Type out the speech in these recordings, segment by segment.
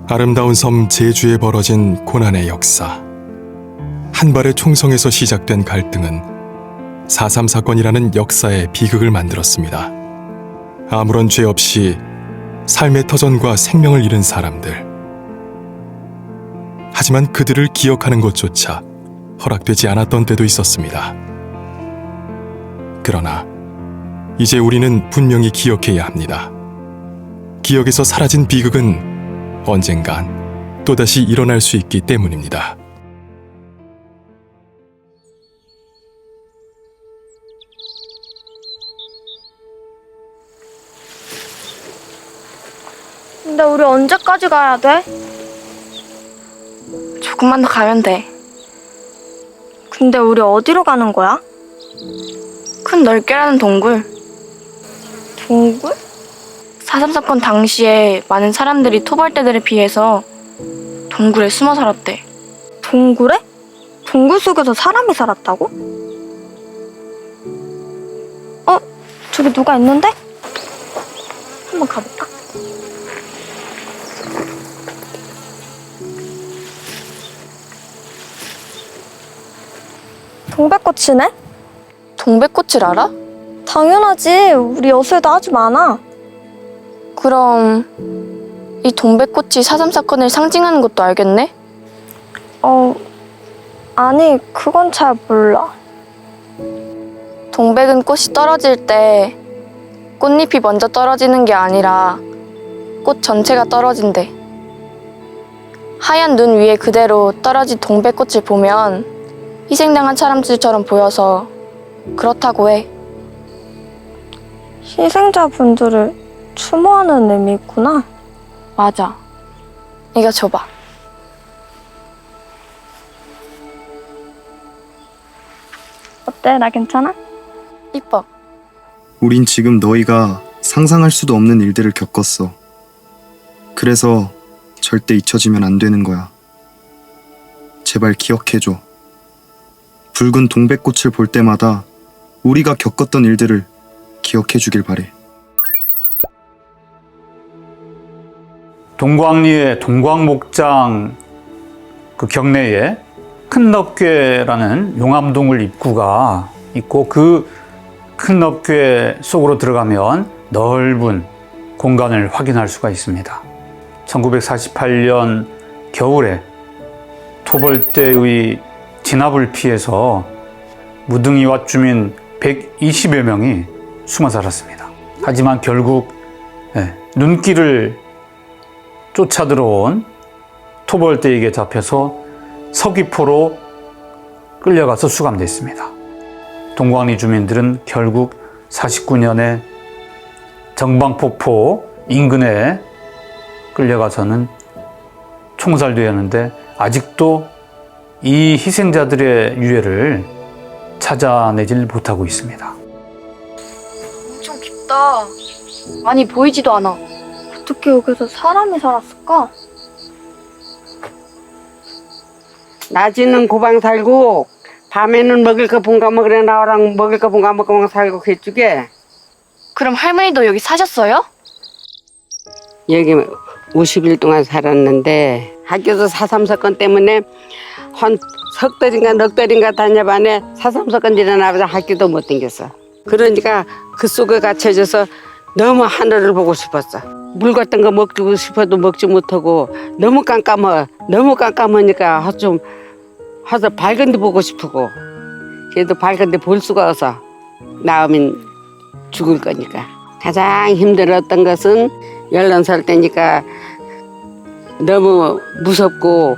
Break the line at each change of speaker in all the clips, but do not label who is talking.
아름다운 섬 제주에 벌어진 고난의 역사. 한 발의 총성에서 시작된 갈등은 4.3 사건이라는 역사의 비극을 만들었습니다. 아무런 죄 없이 삶의 터전과 생명을 잃은 사람들. 하지만 그들을 기억하는 것조차 허락되지 않았던 때도 있었습니다. 그러나 이제 우리는 분명히 기억해야 합니다. 기억에서 사라진 비극은 언젠간 또다시 일어날 수 있기 때문입니다.
근데 우리 언제까지 가야 돼?
조금만 더 가면 돼.
근데 우리 어디로 가는 거야?
큰 넓게라는 동굴.
동굴?
4.3 사건 당시에 많은 사람들이 토벌대들에 비해서 동굴에 숨어 살았대.
동굴에? 동굴 속에서 사람이 살았다고? 저기 누가 있는데? 한번 가볼까? 동백꽃이네?
동백꽃을 알아?
당연하지. 우리 여수에도 아주 많아.
그럼 이 동백꽃이 4.3 사건을 상징하는 것도 알겠네?
아니, 그건 잘 몰라.
동백은 꽃이 떨어질 때 꽃잎이 먼저 떨어지는 게 아니라 꽃 전체가 떨어진대. 하얀 눈 위에 그대로 떨어진 동백꽃을 보면 희생당한 사람들처럼 보여서 그렇다고 해.
희생자분들을 추모하는 의미 있구나.
맞아. 이거 줘봐.
어때? 나 괜찮아?
이뻐.
우린 지금 너희가 상상할 수도 없는 일들을 겪었어. 그래서 절대 잊혀지면 안 되는 거야. 제발 기억해줘. 붉은 동백꽃을 볼 때마다 우리가 겪었던 일들을 기억해주길 바래.
동광리의 동광목장 그 경내에 큰넙괴라는 용암동굴 입구가 있고 그 큰넙괴 속으로 들어가면 넓은 공간을 확인할 수가 있습니다. 1948년 겨울에 토벌대의 진압을 피해서 무등이와 주민 120여 명이 숨어 살았습니다. 하지만 결국 눈길을 쫓아 들어온 토벌대에게 잡혀서 서귀포로 끌려가서 수감됐습니다. 동광리 주민들은 결국 49년에 정방폭포 인근에 끌려가서는 총살되었는데 아직도 이 희생자들의 유해를 찾아내질 못하고 있습니다.
엄청 깊다. 많이 보이지도 않아.
어떻게 여기서 사람이 살았을까?
낮에는 고방 살고 밤에는 먹을 거 본가 먹으래 나오랑 먹을 거 본가 먹고 살고 그쪽에.
그럼 할머니도 여기 사셨어요?
여기 50일 동안 살았는데 학교도 4.3 사건 때문에 한 석 달인가 넉 달인가 다녀봐네 4.3 사건 일어나서 학교도 못 다녔어. 그러니까 그 속에 갇혀져서 너무 하늘을 보고 싶었어. 물 같은 거 먹고 싶어도 먹지 못하고 너무 깜깜해. 너무 깜깜하니까 좀 하서 밝은 데 보고 싶고 그래도 밝은 데 볼 수가 없어. 나오면 죽을 거니까. 가장 힘들었던 것은 11살 때니까 너무 무섭고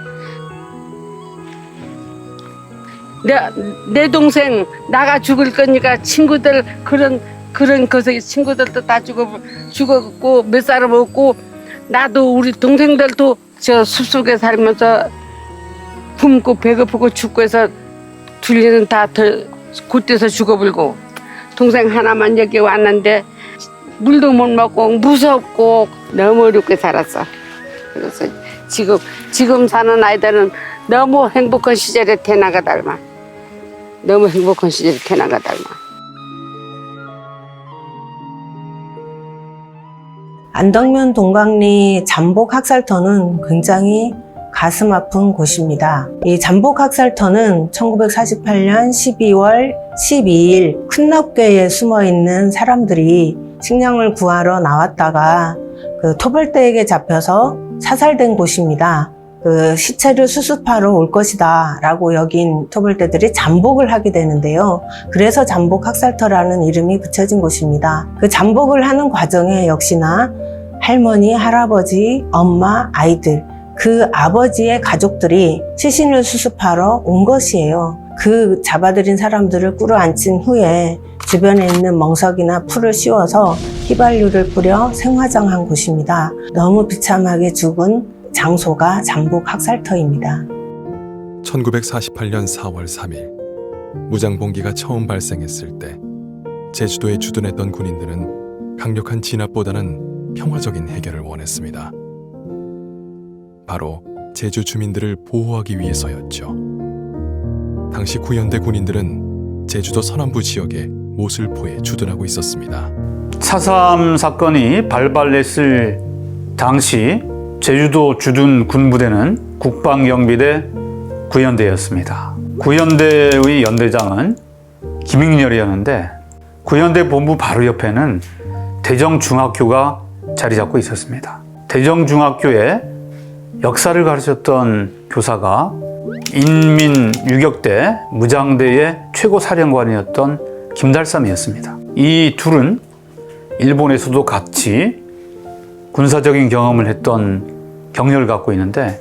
내 동생 나가 죽을 거니까 친구들 그런 것에 친구들도 다 죽었고 몇 사람 없고 나도 우리 동생들도 저 숲속에 살면서 굶고 배고프고 죽고 해서 둘리는 다 곧대서 죽어버리고 동생 하나만 여기 왔는데 물도 못 먹고 무섭고 너무 어렵게 살았어. 그래서 지금 사는 아이들은 너무 행복한 시절에 태어나가 닮아. 너무 행복한 시절에 태어나가 닮아.
안덕면 동강리 잠복학살터는 굉장히 가슴 아픈 곳입니다. 이 잠복학살터는 1948년 12월 12일 큰납교에 숨어 있는 사람들이 식량을 구하러 나왔다가 그 토벌대에게 잡혀서 사살된 곳입니다. 그 시체를 수습하러 올 것이다 라고 여긴 토벌대들이 잠복을 하게 되는데요. 그래서 잠복학살터라는 이름이 붙여진 곳입니다. 그 잠복을 하는 과정에 역시나 할머니, 할아버지, 엄마, 아이들, 그 아버지의 가족들이 시신을 수습하러 온 것이에요. 그 잡아들인 사람들을 꿇어앉힌 후에 주변에 있는 멍석이나 풀을 씌워서 휘발유를 뿌려 생화장한 곳입니다. 너무 비참하게 죽은 장소가 잠복학살터입니다.
1948년 4월 3일 무장봉기가 처음 발생했을 때 제주도에 주둔했던 군인들은 강력한 진압보다는 평화적인 해결을 원했습니다. 바로 제주 주민들을 보호하기 위해서였죠. 당시 구현대 군인들은 제주도 서남부 지역의 모슬포에 주둔하고 있었습니다.
4.3 사건이 발발했을 당시 제주도 주둔 군부대는 국방경비대 구현대였습니다. 구현대의 연대장은 김익렬이었는데 구현대 본부 바로 옆에는 대정중학교가 자리 잡고 있었습니다. 대정중학교에 역사를 가르쳤던 교사가 인민유격대 무장대의 최고 사령관이었던 김달삼이었습니다. 이 둘은 일본에서도 같이 군사적인 경험을 했던 경력을 갖고 있는데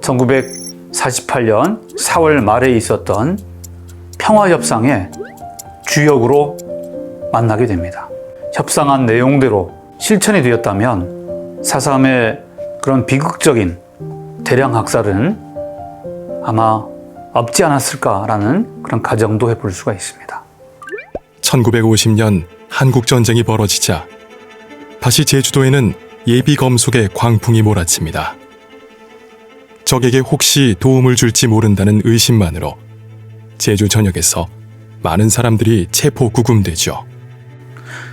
1948년 4월 말에 있었던 평화협상의 주역으로 만나게 됩니다. 협상한 내용대로 실천이 되었다면 4.3의 그런 비극적인 대량 학살은 아마 없지 않았을까라는 그런 가정도 해볼 수가 있습니다.
1950년 한국전쟁이 벌어지자 다시 제주도에는 예비검속의 광풍이 몰아칩니다. 적에게 혹시 도움을 줄지 모른다는 의심만으로 제주 전역에서 많은 사람들이 체포 구금되죠.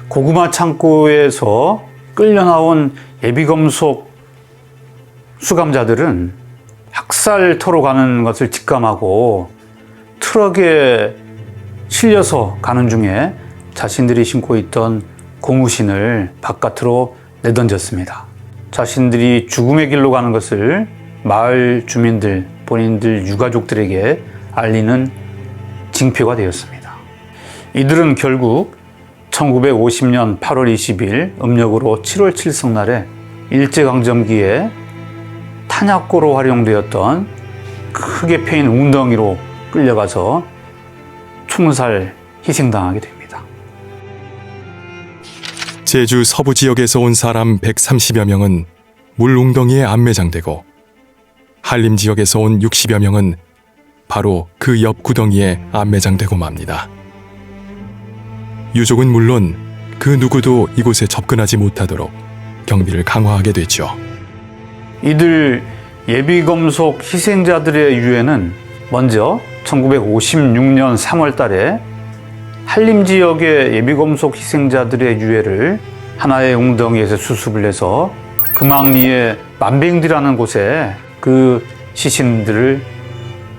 고구마 창고에서 끌려나온 예비검속 수감자들은 학살터로 가는 것을 직감하고 트럭에 실려서 가는 중에 자신들이 신고 있던 고무신을 바깥으로 내던졌습니다. 자신들이 죽음의 길로 가는 것을 마을 주민들, 본인들 유가족들에게 알리는 징표가 되었습니다. 이들은 결국 1950년 8월 20일 음력으로 7월 7성날에 일제강점기에 탄약고로 활용되었던 크게 패인 웅덩이로 끌려가서 총살 희생당하게 됩니다.
제주 서부 지역에서 온 사람 130여 명은 물웅덩이에 안매장되고 한림 지역에서 온 60여 명은 바로 그 옆 구덩이에 안매장되고 맙니다. 유족은 물론 그 누구도 이곳에 접근하지 못하도록 경비를 강화하게 됐죠.
이들 예비검속 희생자들의 유해는 먼저 1956년 3월 달에 한림 지역의 예비검속 희생자들의 유해를 하나의 웅덩이에서 수습을 해서 금왕리의 만병디라는 곳에 그 시신들을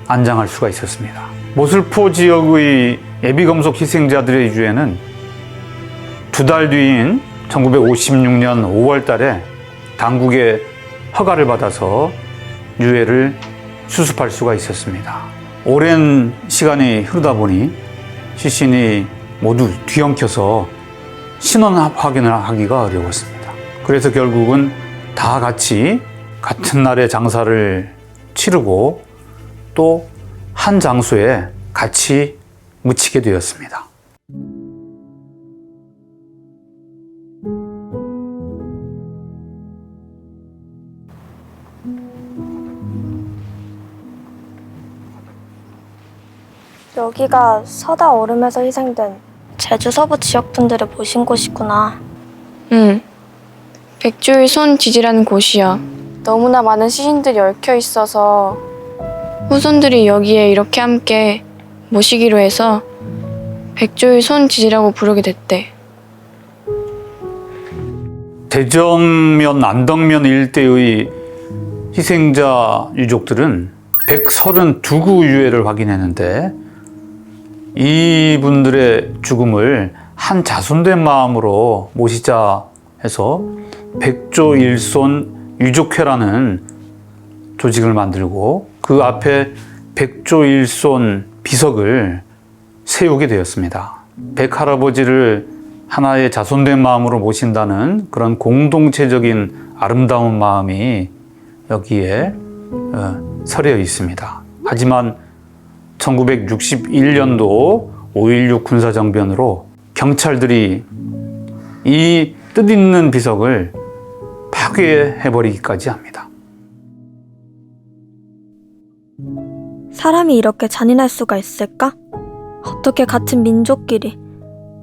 안장할 수가 있었습니다. 모슬포 지역의 예비검속 희생자들의 유해는 2달 뒤인 1956년 5월 달에 당국의 허가를 받아서 유해를 수습할 수가 있었습니다. 오랜 시간이 흐르다 보니 시신이 모두 뒤엉켜서 신원 확인을 하기가 어려웠습니다. 그래서 결국은 다 같이 같은 날에 장사를 치르고 또 한 장소에 같이 묻히게 되었습니다.
여기가 서다 얼음에서 희생된 제주 서부 지역 분들을 모신 곳이구나.
응. 백조의 손 지지라는 곳이야. 너무나 많은 시신들이 얽혀 있어서 후손들이 여기에 이렇게 함께 모시기로 해서 백조의 손 지지라고 부르게 됐대.
대정면, 안덕면 일대의 희생자 유족들은 132구 유해를 확인했는데 이분들의 죽음을 한 자손된 마음으로 모시자 해서 백조일손 유족회라는 조직을 만들고 그 앞에 백조일손 비석을 세우게 되었습니다. 백할아버지를 하나의 자손된 마음으로 모신다는 그런 공동체적인 아름다운 마음이 여기에 서려 있습니다. 하지만 1961년도 5.16 군사정변으로 경찰들이 이 뜻있는 비석을 파괴해버리기까지 합니다.
사람이 이렇게 잔인할 수가 있을까? 어떻게 같은 민족끼리,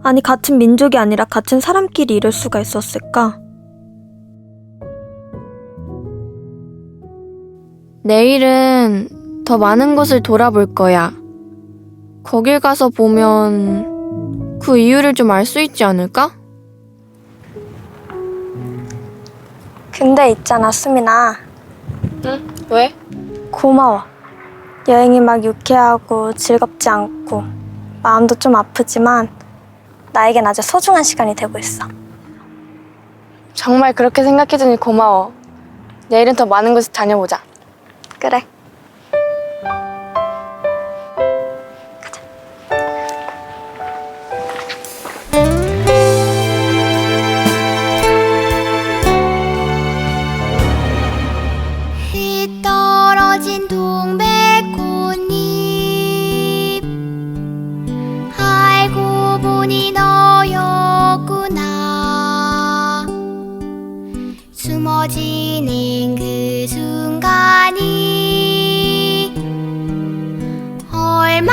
아니 같은 민족이 아니라 같은 사람끼리 이럴 수가 있었을까?
내일은 더 많은 곳을 돌아볼 거야. 거길 가서 보면 그 이유를 좀 알 수 있지 않을까?
근데 있잖아, 수민아.
응? 왜?
고마워. 여행이 막 유쾌하고 즐겁지 않고 마음도 좀 아프지만 나에겐 아주 소중한 시간이 되고 있어.
정말 그렇게 생각해주니 고마워. 내일은 더 많은 곳을 다녀보자.
그래.
휘 떨어진 동백꽃잎 알고 보니 너였구나. 숨어지는 그 순간이 얼마